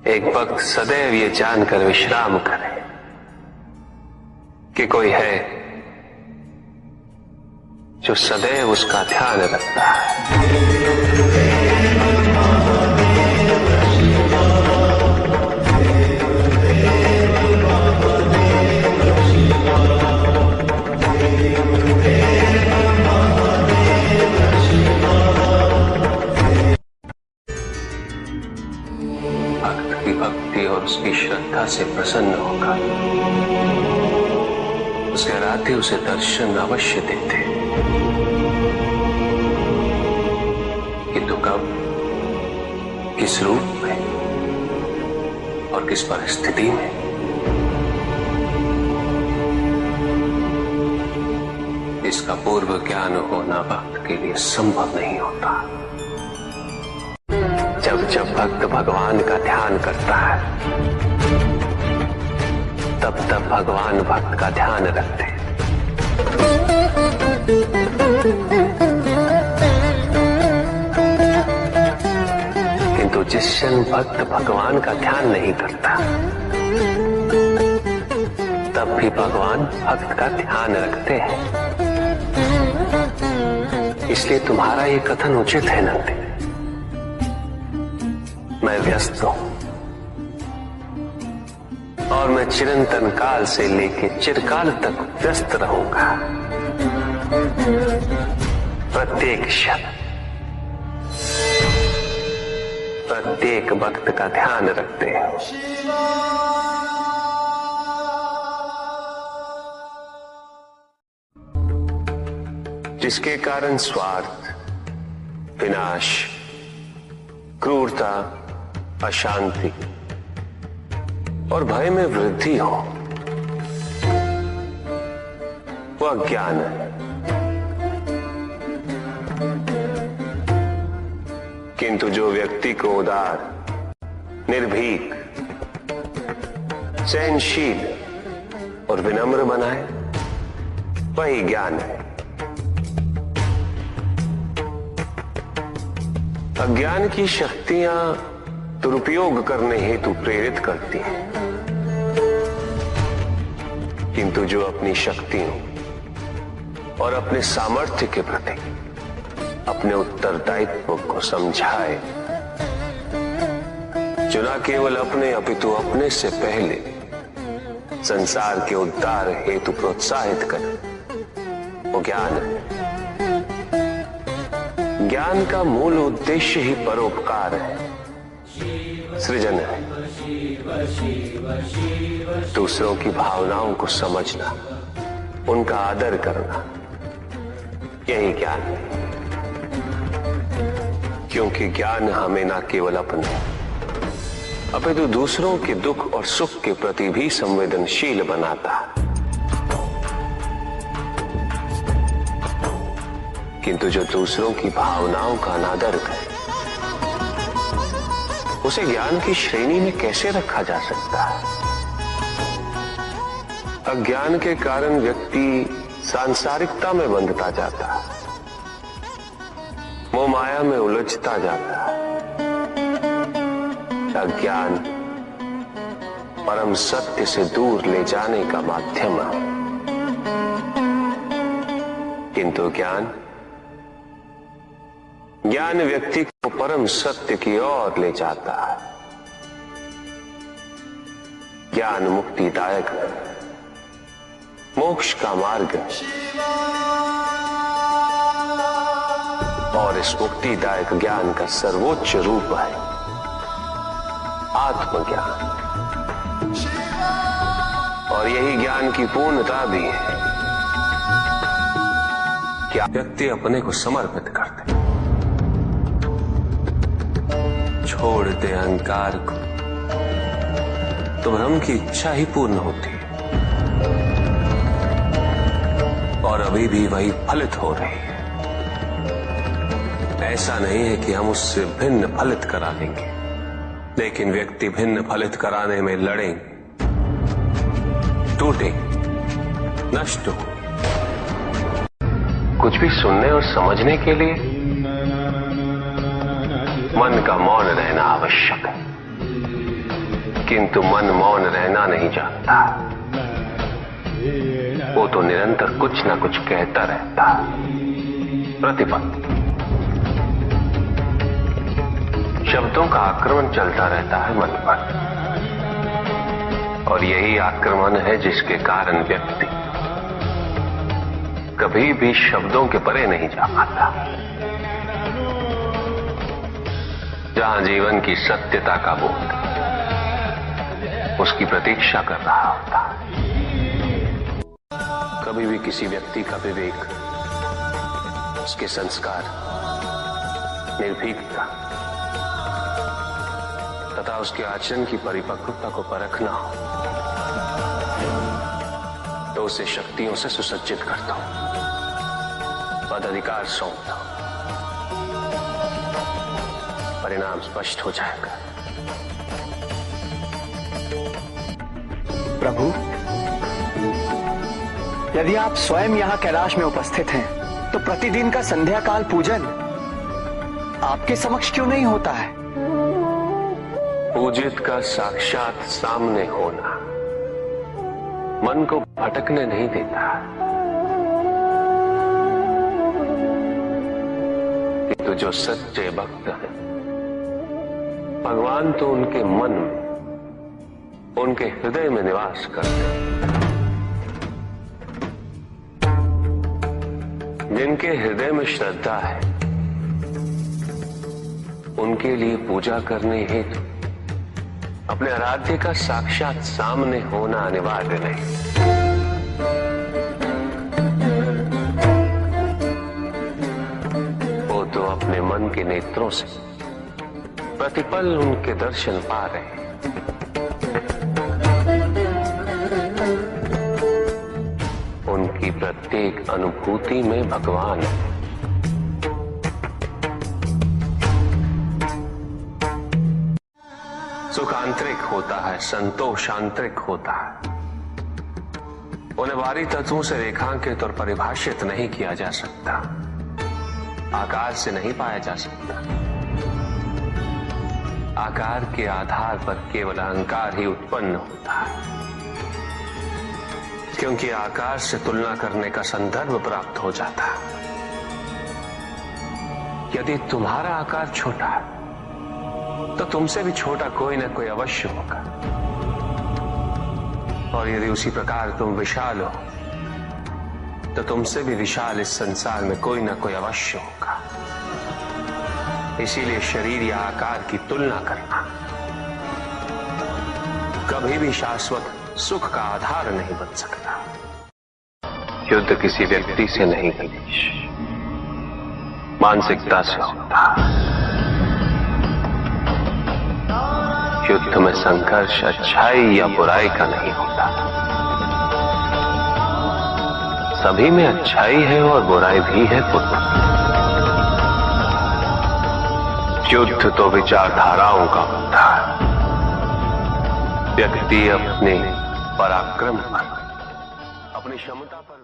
एक भक्त सदैव ये जानकर विश्राम करे कि कोई है जो सदैव उसका ध्यान रखता है। भक्त की भक्ति और उसकी श्रद्धा से प्रसन्न होगा। उसके आराध्य उसे दर्शन अवश्य देते, किंतु कब, किस रूप में और किस परिस्थिति में, इसका पूर्व ज्ञान होना भक्त के लिए संभव नहीं होता। जब जब भक्त भगवान का ध्यान करता है, तब तब भगवान भक्त का ध्यान रखते हैं। किंतु जिस क्षण भक्त भगवान का ध्यान नहीं करता, तब भी भगवान भक्त का ध्यान रखते हैं। इसलिए तुम्हारा ये कथन उचित है नंदी। मैं व्यस्त हूं और मैं चिरंतन काल से लेकर चिरकाल तक व्यस्त रहूंगा। प्रत्येक क्षण प्रत्येक भक्त का ध्यान रखते हैं। जिसके कारण स्वार्थ, विनाश, क्रूरता, अशांति और भय में वृद्धि हो, वह अज्ञान है। किंतु जो व्यक्ति को उदार, निर्भीक, सहनशील और विनम्र बनाए, वही ज्ञान है। अज्ञान की शक्तियां दुरुपयोग करने हेतु प्रेरित करती हैं, किंतु जो अपनी शक्तियों और अपने सामर्थ्य के प्रति अपने उत्तरदायित्व को समझाए, जो न केवल अपने अपितु अपने से पहले संसार के उद्धार हेतु प्रोत्साहित करे, वो ज्ञान है। ज्ञान का मूल उद्देश्य ही परोपकार है, सृजन है। दूसरों की भावनाओं को समझना, उनका आदर करना, यही ज्ञान है। क्योंकि ज्ञान हमें न केवल अपने अपितु दूसरों के दुख और सुख के प्रति भी संवेदनशील बनाता है। किंतु जो दूसरों की भावनाओं का अनादर करे, उसे ज्ञान की श्रेणी में कैसे रखा जा सकता है? अज्ञान के कारण व्यक्ति सांसारिकता में बंधता जाता है, मोह माया में उलझता जाता है। अज्ञान परम सत्य से दूर ले जाने का माध्यम है, किंतु ज्ञान व्यक्ति को परम सत्य की ओर ले जाता है। ज्ञान मुक्तिदायक है, मोक्ष का मार्ग है, और इस मुक्तिदायक ज्ञान का सर्वोच्च रूप है आत्मज्ञान। और यही ज्ञान की पूर्णता भी है कि व्यक्ति अपने को समर्पित कर दे, छोड़ दे अहंकार को, तो ब्रह्म की इच्छा ही पूर्ण होती है, और अभी भी वही फलित हो रही है। ऐसा नहीं है कि हम उससे भिन्न फलित करा लेंगे, लेकिन व्यक्ति भिन्न फलित कराने में लड़ेंगे, टूटेंगे, नष्ट हो। कुछ भी सुनने और समझने के लिए मन का मौन रहना आवश्यक है। किंतु मन मौन रहना नहीं जानता। वो तो निरंतर कुछ ना कुछ कहता रहता है। प्रतिपल शब्दों का आक्रमण चलता रहता है मन पर, और यही आक्रमण है जिसके कारण व्यक्ति कभी भी शब्दों के परे नहीं जा पाता। जहां जीवन की सत्यता का बोध उसकी प्रतीक्षा कर रहा होता। कभी भी किसी व्यक्ति का विवेक, उसके संस्कार, निर्भीकता तथा उसके आचरण की परिपक्वता को परखना हो तो उसे शक्तियों से सुसज्जित कर दो, पदाधिकार सौंप दो, परिणाम स्पष्ट हो जाएगा। प्रभु, यदि आप स्वयं यहाँ कैलाश में उपस्थित हैं, तो प्रतिदिन का संध्या काल पूजन आपके समक्ष क्यों नहीं होता है? पूजित का साक्षात सामने होना मन को भटकने नहीं देता, किंतु जो सच्चे भक्त हैं भगवान तो उनके मन में, उनके हृदय में निवास करते हैं। जिनके हृदय में श्रद्धा है उनके लिए पूजा करने हेतु अपने आराध्य का साक्षात सामने होना अनिवार्य नहीं। वो तो अपने मन के नेत्रों से प्रतिपल उनके दर्शन पा रहे हैं। उनकी प्रत्येक अनुभूति में भगवान है। सुख आंतरिक होता है, संतोष आंतरिक होता है। उन्हें बाहरी तत्वों से रेखांकित और परिभाषित नहीं किया जा सकता, आकार से नहीं पाया जा सकता। आकार के आधार पर केवल अहंकार ही उत्पन्न होता है, क्योंकि आकार से तुलना करने का संदर्भ प्राप्त हो जाता है। यदि तुम्हारा आकार छोटा है तो तुमसे भी छोटा कोई ना कोई अवश्य होगा, और यदि उसी प्रकार तुम विशाल हो तो तुमसे भी विशाल इस संसार में कोई ना कोई अवश्य होगा। इसीलिए शरीर या आकार की तुलना करना कभी भी शाश्वत सुख का आधार नहीं बन सकता। युद्ध किसी व्यक्ति से नहीं गणेश, मानसिकता से होता। युद्ध में संघर्ष अच्छाई या बुराई का नहीं होता, सभी में अच्छाई है और बुराई भी है पुत्र। युद्ध तो विचारधाराओं का होता है। व्यक्ति अपने पराक्रम पर, अपनी क्षमता पर